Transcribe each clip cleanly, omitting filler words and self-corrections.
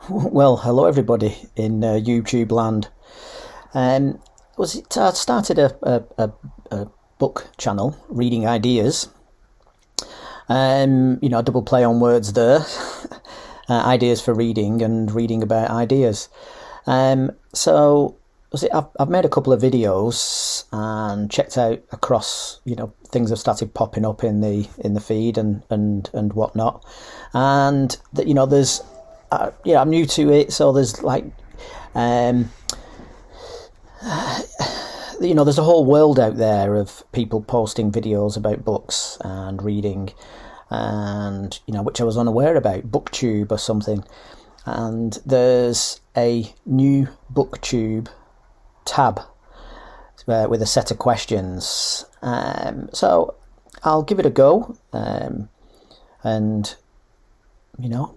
Well, hello everybody in YouTube land. I started a book channel, Reading Ideas. A double play on words there. Ideas for reading and reading about ideas. I've made a couple of videos and checked out across. Things have started popping up in the feed and whatnot, and there's. I'm new to it, so there's there's a whole world out there of people posting videos about books and reading, and which I was unaware about, Booktube or something. And there's a new Booktube tab with a set of questions. So I'll give it a go, and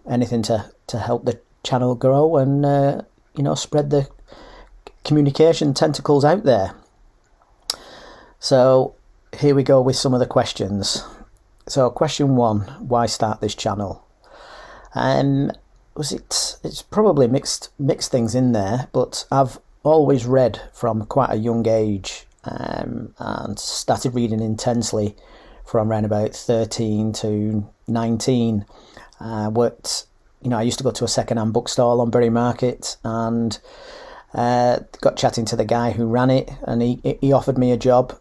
anything to help the channel grow and spread the communication tentacles out there. So here we go with some of the questions. So question 1, why start this channel? It's probably mixed things in there, but I've always read from quite a young age, and started reading intensely from around about 13 to 19. I used to go to a second-hand bookstall on Bury Market, and got chatting to the guy who ran it, and he offered me a job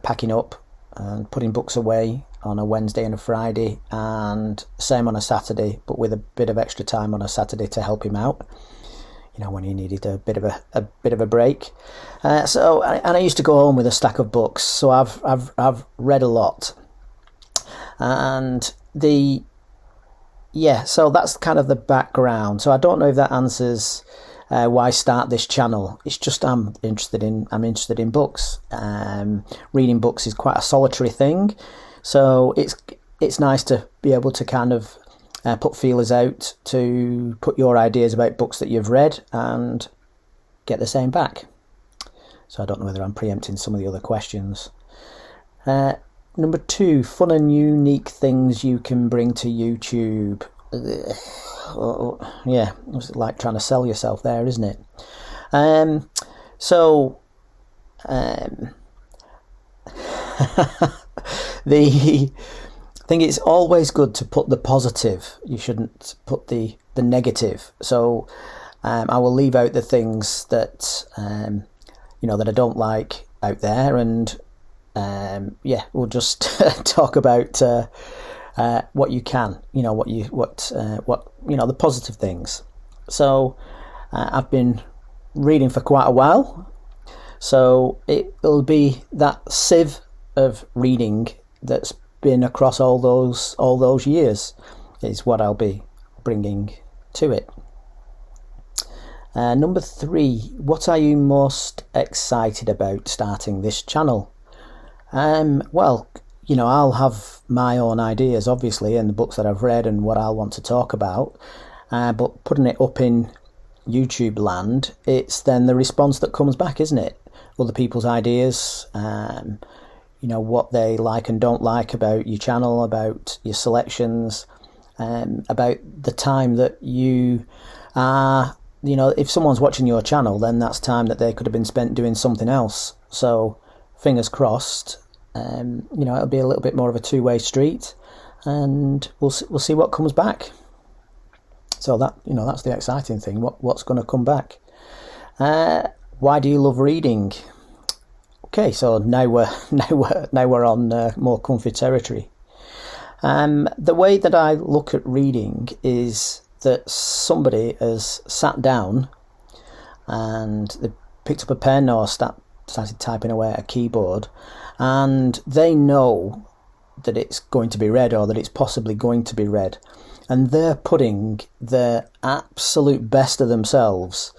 packing up and putting books away on a Wednesday and a Friday, and same on a Saturday, but with a bit of extra time on a Saturday to help him out, when he needed a bit of a break. I used to go home with a stack of books, so I've read a lot, and so that's kind of the background. So I don't know if that answers why start this channel. It's just I'm interested in books. Reading books is quite a solitary thing, so it's nice to be able to kind of put feelers out to put your ideas about books that you've read and get the same back. So I don't know whether I'm preempting some of the other questions. Number 2, fun and unique things you can bring to YouTube. Yeah, it's like trying to sell yourself there, isn't it? The thing is, always good to put the positive. You shouldn't put the negative. So I will leave out the things that that I don't like out there, and we'll just talk about what you can, the positive things. So I've been reading for quite a while, so it'll be that sieve of reading that's been across all those years is what I'll be bringing to it. Number 3, what are you most excited about starting this channel? I'll have my own ideas, obviously, and the books that I've read and what I'll want to talk about. But putting it up in YouTube land, it's then the response that comes back, isn't it? Other people's ideas, what they like and don't like about your channel, about your selections, about the time that you are. If someone's watching your channel, then that's time that they could have been spent doing something else. So fingers crossed. It'll be a little bit more of a two-way street, and we'll see what comes back. So that's the exciting thing. What's going to come back? Why do you love reading? Okay, so now we're on more comfy territory. The way that I look at reading is that somebody has sat down and they picked up a pen or started typing away at a keyboard, and they know that it's going to be read, or that it's possibly going to be read, and they're putting the absolute best of themselves,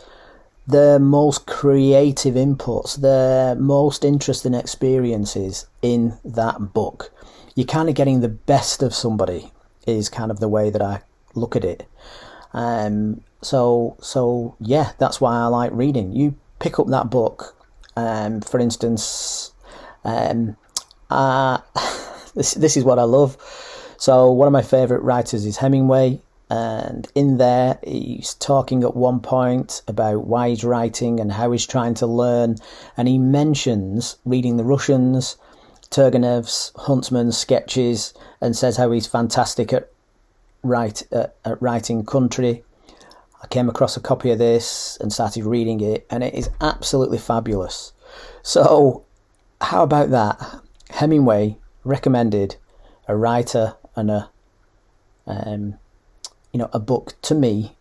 their most creative inputs, their most interesting experiences in that book. You're kind of getting the best of somebody is kind of the way that I look at it. So that's why I like reading. You pick up that book, for instance, this is what I love. So one of my favourite writers is Hemingway. and in there he's talking at one point about why he's writing and how he's trying to learn, and he mentions reading the Russians, Turgenev's, Huntsman's sketches, and says how he's fantastic at writing country. I came across a copy of this and started reading it, and it is absolutely fabulous. So how about that? Hemingway recommended a writer and a book to me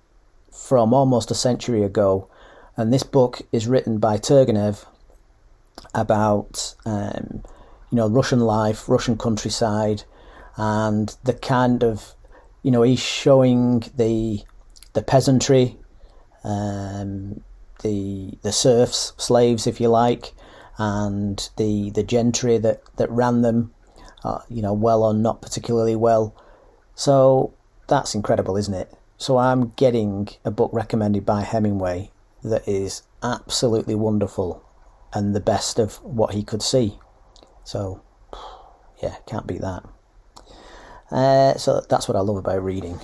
from almost a century ago, and this book is written by Turgenev about Russian life, Russian countryside, and the kind of he's showing the peasantry, the serfs, slaves if you like, and the gentry that ran them, well or not particularly well. So that's incredible, isn't it? So I'm getting a book recommended by Hemingway that is absolutely wonderful and the best of what he could see. So yeah, can't beat that. So that's what I love about reading.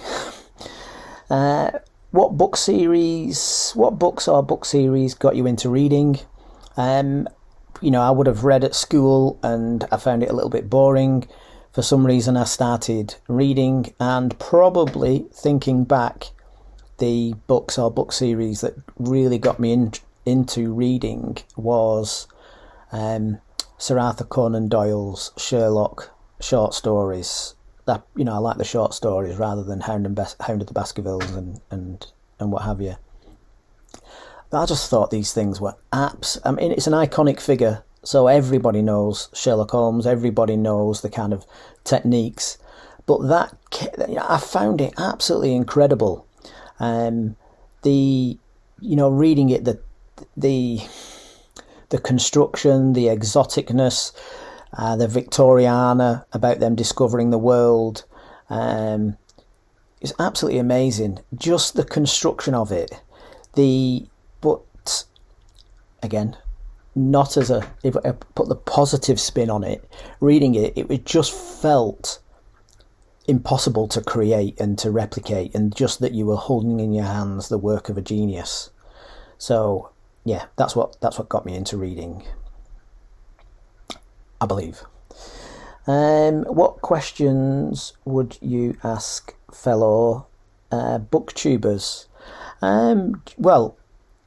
What books or book series got you into reading? I would have read at school and I found it a little bit boring. For some reason I started reading, and probably thinking back, the books or book series that really got me into reading was Sir Arthur Conan Doyle's Sherlock short stories. That I like the short stories rather than Hound of the Baskervilles and what have you. But I just thought these things were it's an iconic figure, so everybody knows Sherlock Holmes, everybody knows the kind of techniques, but that I found it absolutely incredible. Reading it, the construction, the exoticness, the Victoriana, about them discovering the world, is absolutely amazing. Just the construction of it, but again, not as if I put the positive spin on it, reading it just felt impossible to create and to replicate, and just that you were holding in your hands the work of a genius. So yeah, that's what got me into reading, I believe. What questions would you ask fellow booktubers? Well,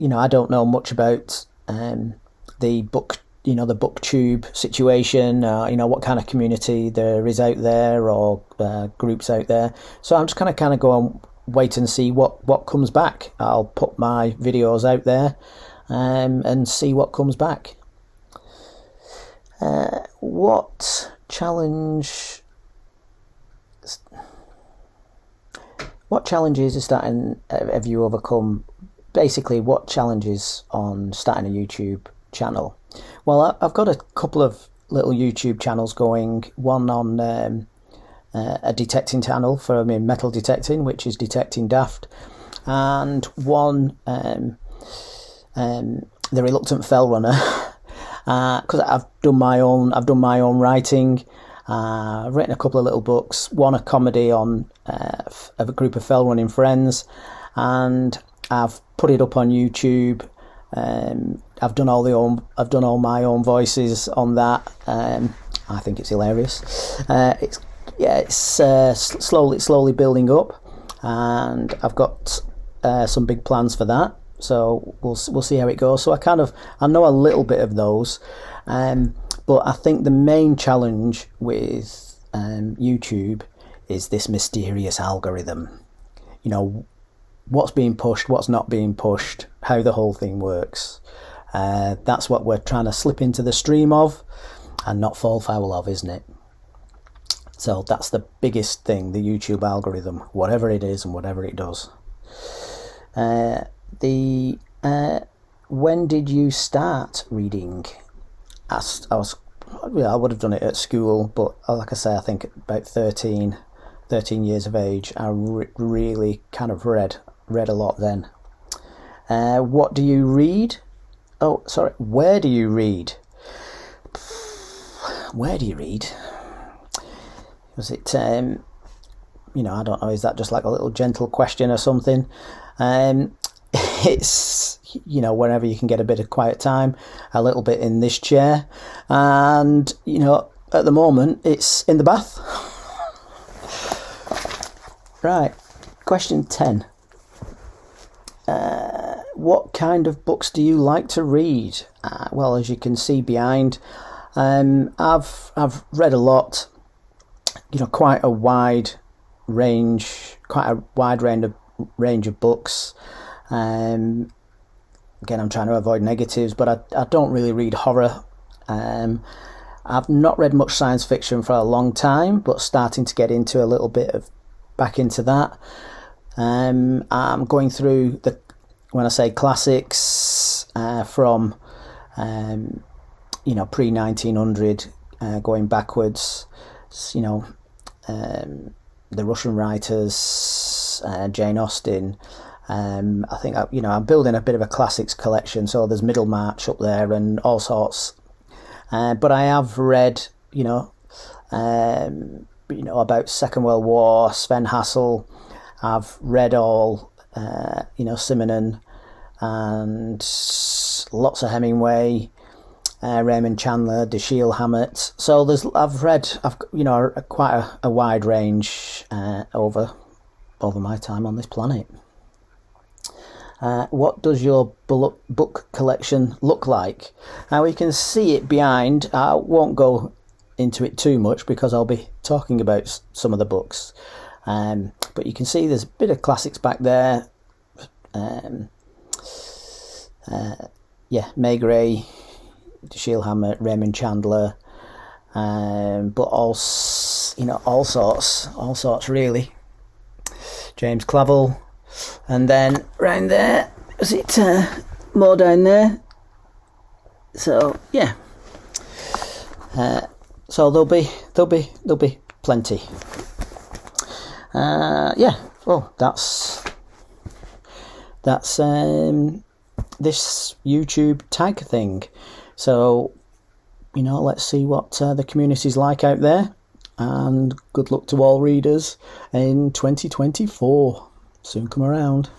I don't know much about the booktube situation, what kind of community there is out there, or groups out there. So I'm just kind of go and wait and see what comes back. I'll put my videos out there and see what comes back. What challenges have you overcome? Basically, what challenges on starting a YouTube channel? Well, I've got a couple of little YouTube channels going. One on a detecting channel for metal detecting, which is Detecting Daft, and one the Reluctant Fell Runner, because I've done my own writing. I've written a couple of little books. One a comedy on of a group of fell running friends, and I've put it up on YouTube. I've done all my own voices on that. I think it's hilarious. It's slowly building up, and I've got some big plans for that. So we'll see how it goes. So I know a little bit of those, but I think the main challenge with YouTube is this mysterious algorithm. What's being pushed, what's not being pushed, how the whole thing works. That's what we're trying to slip into the stream of and not fall foul of, isn't it? So that's the biggest thing, the YouTube algorithm, whatever it is and whatever it does. When did you start reading? I would have done it at school, but like I say, I think about 13 years of age, I really kind of read a lot then. What do you read? Oh, sorry, where do you read? Where do you read? Was it I don't know, is that just like a little gentle question or something? It's, whenever you can get a bit of quiet time, a little bit in this chair, and, at the moment it's in the bath. Right, question 10. What kind of books do you like to read? Well, as you can see behind, I've read a lot, quite a wide range of books. Again, I'm trying to avoid negatives, but I don't really read horror. I've not read much science fiction for a long time, but starting to get into a little bit of back into that. I'm going through when I say classics, from pre-1900, going backwards, the Russian writers, Jane Austen. I think I'm building a bit of a classics collection, so there's Middlemarch up there and all sorts. But I have read, about Second World War, Sven Hassel. I've read all, Simenon, and lots of Hemingway, Raymond Chandler, Dashiell Hammett. So I've read quite a wide range over my time on this planet. What does your book collection look like? Now, we can see it behind. I won't go into it too much because I'll be talking about some of the books. But you can see there's a bit of classics back there. Maigret, Dashiell Hammett, Raymond Chandler, but all sorts really. James Clavell, and then round there, is it more down there? So yeah. So there'll be plenty. Well, that's this YouTube tag thing. So, let's see what the community's like out there, and good luck to all readers in 2024. Soon come around.